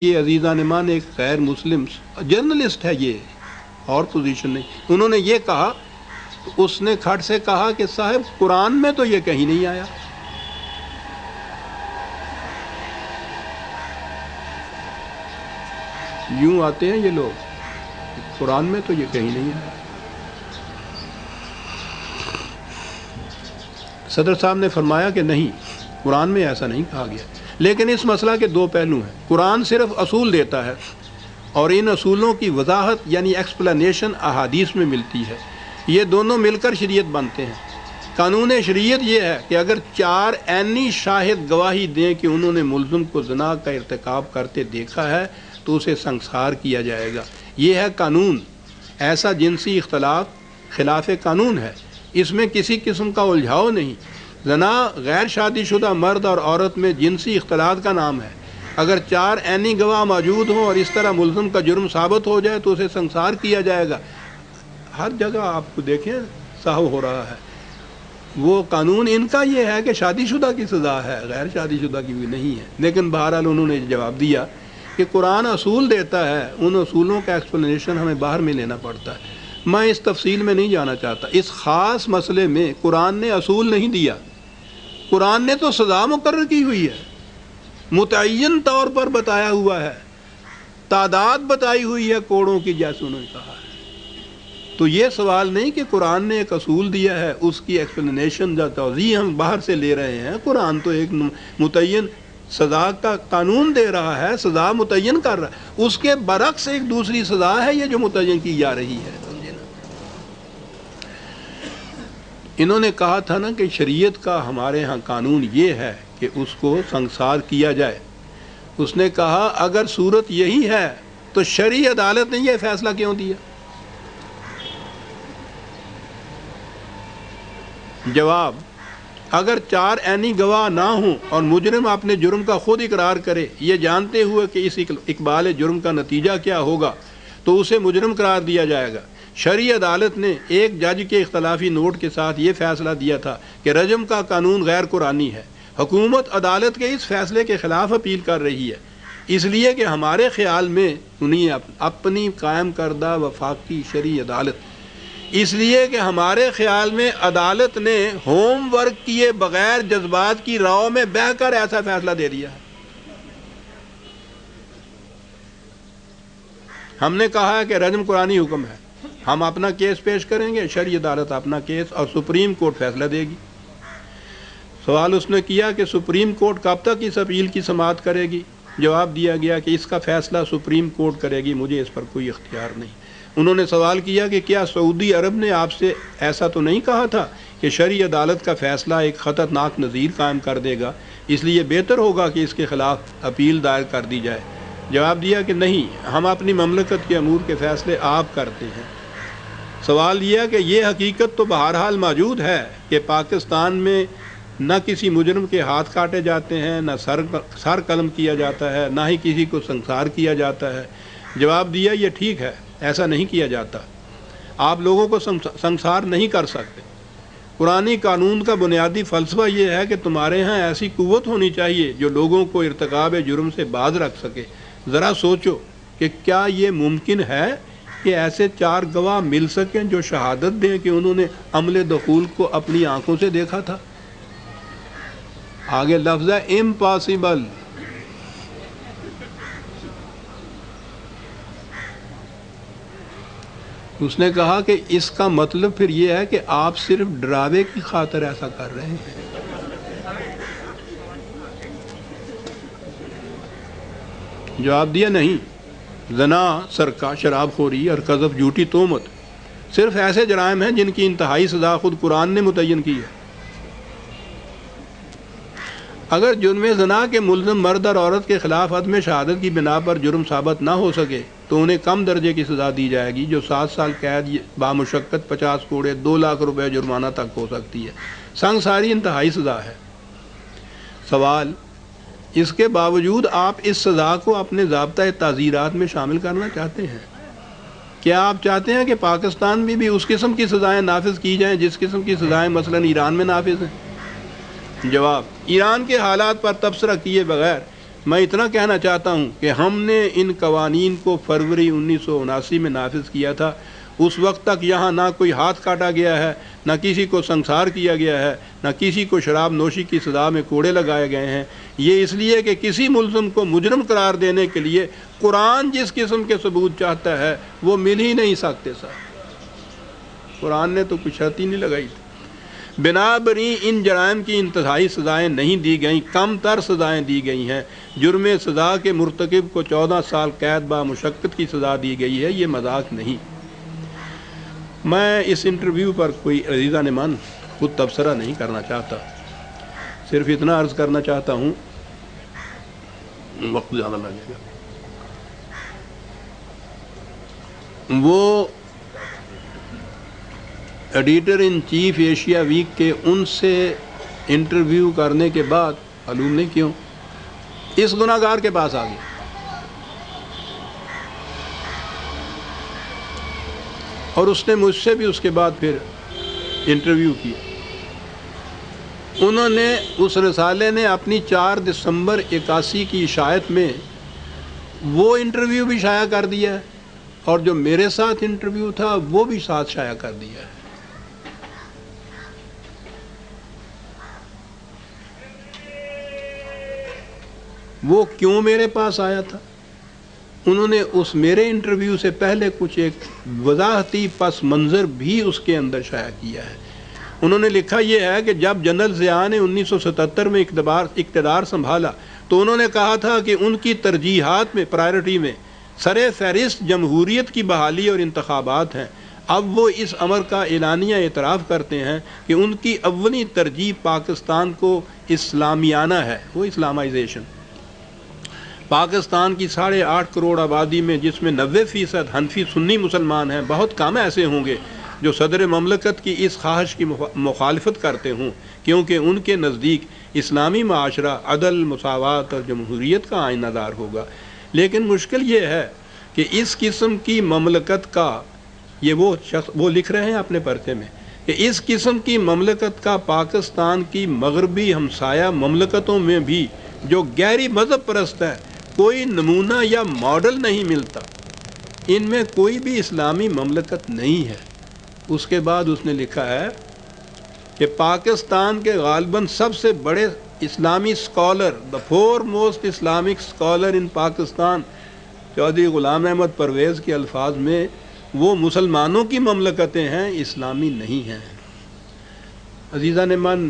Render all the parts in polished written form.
یہ عزیزان ایمان ایک غیر مسلم جرنلسٹ ہے، یہ اور پوزیشن نہیں. انہوں نے یہ کہا، اس نے کھٹ سے کہا کہ صاحب قرآن میں تو یہ کہیں نہیں آیا. یوں آتے ہیں یہ لوگ، قرآن میں تو یہ کہیں نہیں آیا. صدر صاحب نے فرمایا کہ نہیں، قرآن میں ایسا نہیں کہا گیا. لیکن اس مسئلہ کے دو پہلو ہیں. قرآن صرف اصول دیتا ہے اور ان اصولوں کی وضاحت یعنی ایکسپلینیشن احادیث میں ملتی ہے. یہ دونوں مل کر شریعت بنتے ہیں. قانون شریعت یہ ہے کہ اگر 4 عینی شاہد گواہی دیں کہ انہوں نے ملزم کو زنا کا ارتکاب کرتے دیکھا ہے تو اسے سنسار کیا جائے گا. یہ ہے قانون. ایسا جنسی اختلاف خلاف قانون ہے، اس میں کسی قسم کا الجھاؤ نہیں. زنا غیر شادی شدہ مرد اور عورت میں جنسی اختلاط کا نام ہے. اگر 4 عینی گواہ موجود ہوں اور اس طرح ملزم کا جرم ثابت ہو جائے تو اسے سنسار کیا جائے گا. ہر جگہ آپ کو دیکھیں صاحب ہو رہا ہے. وہ قانون ان کا یہ ہے کہ شادی شدہ کی سزا ہے، غیر شادی شدہ کی بھی نہیں ہے. لیکن بہرحال انہوں نے جواب دیا کہ قرآن اصول دیتا ہے، ان اصولوں کا ایکسپلینیشن ہمیں باہر میں لینا پڑتا ہے. میں اس تفصیل میں نہیں جانا چاہتا. اس خاص مسئلے میں قرآن نے اصول نہیں دیا، قرآن نے تو سزا مقرر کی ہوئی ہے، متعین طور پر بتایا ہوا ہے، تعداد بتائی ہوئی ہے کوڑوں کی، جیسے انہوں نے کہا ہے. تو یہ سوال نہیں کہ قرآن نے ایک اصول دیا ہے، اس کی ایکسپلینیشن یا توضیح ہم باہر سے لے رہے ہیں. قرآن تو ایک متعین سزا کا قانون دے رہا ہے، سزا متعین کر رہا ہے. اس کے برعکس ایک دوسری سزا ہے یہ جو متعین کی جا رہی ہے. انہوں نے کہا تھا نا کہ شریعت کا ہمارے ہاں قانون یہ ہے کہ اس کو سنسار کیا جائے. اس نے کہا اگر صورت یہی ہے تو شرعی عدالت نے یہ فیصلہ کیوں دیا؟ جواب، اگر 4 عینی گواہ نہ ہوں اور مجرم اپنے جرم کا خود اقرار کرے یہ جانتے ہوئے کہ اس اقبال جرم کا نتیجہ کیا ہوگا تو اسے مجرم قرار دیا جائے گا. شرعی عدالت نے ایک جج کے اختلافی نوٹ کے ساتھ یہ فیصلہ دیا تھا کہ رجم کا قانون غیر قرآنی ہے. حکومت عدالت کے اس فیصلے کے خلاف اپیل کر رہی ہے، اس لیے کہ ہمارے خیال میں انہیں اپنی قائم کردہ وفاقی شرعی عدالت، اس لیے کہ ہمارے خیال میں عدالت نے ہوم ورک کیے بغیر جذبات کی راؤ میں بہہ کر ایسا فیصلہ دے دیا ہے. ہم نے کہا ہے کہ رجم قرآنی حکم ہے، ہم اپنا کیس پیش کریں گے، شرعی عدالت اپنا کیس، اور سپریم کورٹ فیصلہ دے گی. سوال اس نے کیا کہ سپریم کورٹ کب تک اس اپیل کی سماعت کرے گی؟ جواب دیا گیا کہ اس کا فیصلہ سپریم کورٹ کرے گی، مجھے اس پر کوئی اختیار نہیں. انہوں نے سوال کیا کہ کیا سعودی عرب نے آپ سے ایسا تو نہیں کہا تھا کہ شرعی عدالت کا فیصلہ ایک خطرناک نظیر قائم کر دے گا، اس لیے بہتر ہوگا کہ اس کے خلاف اپیل دائر کر دی جائے؟ جواب دیا کہ نہیں، ہم اپنی مملکت کے امور کے فیصلے آپ کرتے ہیں. سوال یہ کہ یہ حقیقت تو بہرحال موجود ہے کہ پاکستان میں نہ کسی مجرم کے ہاتھ کاٹے جاتے ہیں، نہ سر قلم کیا جاتا ہے، نہ ہی کسی کو سنسار کیا جاتا ہے. جواب دیا یہ ٹھیک ہے، ایسا نہیں کیا جاتا، آپ لوگوں کو سنسار نہیں کر سکتے. قرآنی قانون کا بنیادی فلسفہ یہ ہے کہ تمہارے ہاں ایسی قوت ہونی چاہیے جو لوگوں کو ارتکاب جرم سے باز رکھ سکے. ذرا سوچو کہ کیا یہ ممکن ہے کہ ایسے 4 گواہ مل سکیں جو شہادت دیں کہ انہوں نے عمل دخول کو اپنی آنکھوں سے دیکھا تھا؟ آگے لفظ ہے امپاسبل. اس نے کہا کہ اس کا مطلب پھر یہ ہے کہ آپ صرف ڈراوے کی خاطر ایسا کر رہے ہیں. جواب دیا نہیں، زنا، سرقہ، شراب خوری اور قذف، جھوٹی تہمت صرف ایسے جرائم ہیں جن کی انتہائی سزا خود قرآن نے متعین کی ہے. اگر جرم زنا کے ملزم مرد اور عورت کے خلاف عدم شہادت کی بنا پر جرم ثابت نہ ہو سکے تو انہیں کم درجے کی سزا دی جائے گی جو 7 سال قید بامشقت 50 کوڑے 2 لاکھ روپے جرمانہ تک ہو سکتی ہے. سنگساری انتہائی سزا ہے. سوال، اس کے باوجود آپ اس سزا کو اپنے ضابطۂ تعزیرات میں شامل کرنا چاہتے ہیں؟ کیا آپ چاہتے ہیں کہ پاکستان میں بھی اس قسم کی سزائیں نافذ کی جائیں جس قسم کی سزائیں مثلاً ایران میں نافذ ہیں؟ جواب، ایران کے حالات پر تبصرہ کیے بغیر میں اتنا کہنا چاہتا ہوں کہ ہم نے ان قوانین کو فروری 1979 میں نافذ کیا تھا. اس وقت تک یہاں نہ کوئی ہاتھ کاٹا گیا ہے، نہ کسی کو سنسار کیا گیا ہے، نہ کسی کو شراب نوشی کی سزا میں کوڑے لگائے گئے ہیں. یہ اس لیے کہ کسی ملزم کو مجرم قرار دینے کے لیے قرآن جس قسم کے ثبوت چاہتا ہے وہ مل ہی نہیں سکتے. قرآن نے تو کچھ شرط ہی نہیں لگائی تھی. بنا بری ان جرائم کی انتہائی سزائیں نہیں دی گئیں، کم تر سزائیں دی گئی ہیں. جرم سزا کے مرتکب کو 14 سال قید با مشقت کی سزا دی گئی ہے. یہ مذاق نہیں. میں اس انٹرویو پر کوئی عزیزان من خود تبصرہ نہیں کرنا چاہتا، صرف اتنا عرض کرنا چاہتا ہوں، وقت زیادہ لگے گا. وہ editor in chief Asia Week کے ان سے انٹرویو کرنے کے بعد معلوم نہیں کیوں اس گناہ گار کے پاس آ گیا اور اس نے مجھ سے بھی اس کے بعد پھر انٹرویو کیا. انہوں نے اس رسالے نے اپنی 4 دسمبر 81 کی اشاعت میں وہ انٹرویو بھی شائع کر دیا ہے اور جو میرے ساتھ انٹرویو تھا وہ بھی ساتھ شائع کر دیا ہے. وہ کیوں میرے پاس آیا تھا؟ انہوں نے اس میرے انٹرویو سے پہلے کچھ ایک وضاحتی پس منظر بھی اس کے اندر شائع کیا ہے. انہوں نے لکھا یہ ہے کہ جب جنرل ضیاء نے 1977 میں اقتدار سنبھالا تو انہوں نے کہا تھا کہ ان کی ترجیحات میں پرائرٹی میں سر فہرست جمہوریت کی بحالی اور انتخابات ہیں. اب وہ اس امر کا اعلانیہ اعتراف کرتے ہیں کہ ان کی اولی ترجیح پاکستان کو اسلامیانہ ہے. وہ اسلامائزیشن پاکستان کی 8.5 کروڑ آبادی میں جس میں 90% حنفی سنی مسلمان ہیں، بہت کم ایسے ہوں گے جو صدر مملکت کی اس خواہش کی مخالفت کرتے ہوں، کیونکہ ان کے نزدیک اسلامی معاشرہ عدل، مساوات اور جمہوریت کا آئینہ دار ہوگا. لیکن مشکل یہ ہے کہ اس قسم کی مملکت کا یہ وہ شخص وہ لکھ رہے ہیں اپنے پرچے میں کہ اس قسم کی مملکت کا پاکستان کی مغربی ہمسایہ مملکتوں میں بھی جو غیری مذہب پرست ہے کوئی نمونہ یا ماڈل نہیں ملتا. ان میں کوئی بھی اسلامی مملکت نہیں ہے. اس کے بعد اس نے لکھا ہے کہ پاکستان کے غالباً سب سے بڑے اسلامی scholar, the foremost Islamic scholar in Pakistan, Chaudhry Ghulam Ahmad Pervez کے الفاظ میں وہ مسلمانوں کی مملکتیں ہیں، اسلامی نہیں ہیں. عزیزان من،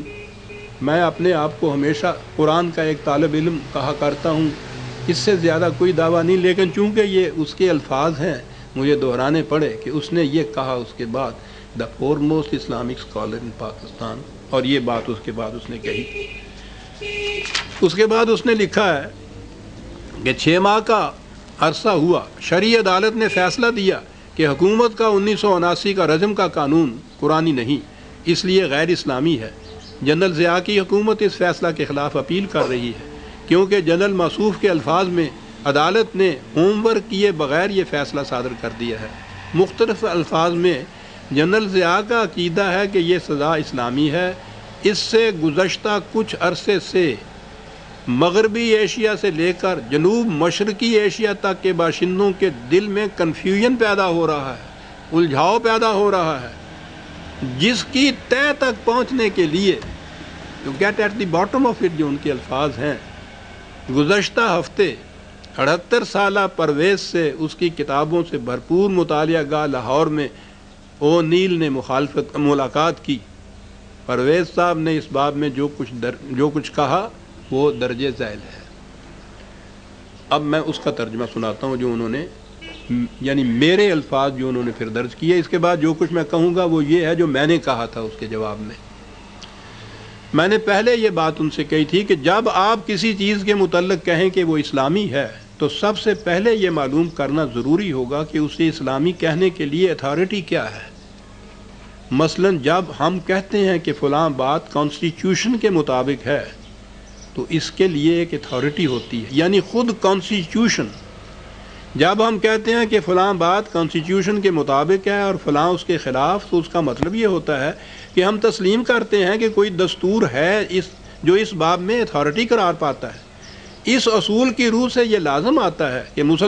میں اپنے آپ کو ہمیشہ قرآن کا ایک طالب علم کہا کرتا ہوں، اس سے زیادہ کوئی دعویٰ نہیں، لیکن چونکہ یہ اس کے الفاظ ہیں مجھے دہرانے پڑے کہ اس نے یہ کہا اس کے بعد the foremost Islamic scholar in Pakistan, اور یہ بات اس کے بعد اس نے کہی. اس کے بعد اس نے لکھا ہے کہ 6 ماہ کا عرصہ ہوا، شرعی عدالت نے فیصلہ دیا کہ حکومت کا 1979 کا رجم کا قانون قرآنی نہیں، اس لیے غیر اسلامی ہے. جنرل ضیاء کی حکومت اس فیصلہ کے خلاف اپیل کر رہی ہے کیونکہ جنرل موصوف کے الفاظ میں عدالت نے ہوم ورک کیے بغیر یہ فیصلہ صادر کر دیا ہے. مختلف الفاظ میں جنرل ضیاء کا عقیدہ ہے کہ یہ سزا اسلامی ہے. اس سے گزشتہ کچھ عرصے سے مغربی ایشیا سے لے کر جنوب مشرقی ایشیا تک کے باشندوں کے دل میں کنفیوژن پیدا ہو رہا ہے، الجھاؤ پیدا ہو رہا ہے، جس کی تہ تک پہنچنے کے لیے to get at the bottom of it جو ان کے الفاظ ہیں. گزشتہ ہفتے 78 سالہ پرویز سے اس کی کتابوں سے بھرپور مطالعہ گاہ لاہور میں او نیل نے ملاقات کی. پرویز صاحب نے اس باب میں جو کچھ کہا وہ درجے ذیل ہے. اب میں اس کا ترجمہ سناتا ہوں جو انہوں نے، یعنی میرے الفاظ جو انہوں نے پھر درج کیے. اس کے بعد جو کچھ میں کہوں گا وہ یہ ہے جو میں نے کہا تھا اس کے جواب میں. میں نے پہلے یہ بات ان سے کہی تھی کہ جب آپ کسی چیز کے متعلق کہیں کہ وہ اسلامی ہے تو سب سے پہلے یہ معلوم کرنا ضروری ہوگا کہ اسے اسلامی کہنے کے لیے اتھارٹی کیا ہے. مثلا جب ہم کہتے ہیں کہ فلاں بات کانسٹیٹیوشن کے مطابق ہے تو اس کے لیے ایک اتھارٹی ہوتی ہے، یعنی خود کانسٹیٹیوشن. جب ہم کہتے ہیں کہ فلاں بات کانسٹیٹیوشن کے مطابق ہے اور فلاں اس کے خلاف، تو اس کا مطلب یہ ہوتا ہے کہ ہم تسلیم کرتے ہیں کہ کوئی دستور ہے جو اس باب میں اتھارٹی قرار پاتا ہے. اس اصول کی روح سے یہ لازم آتا ہے کہ مسلمان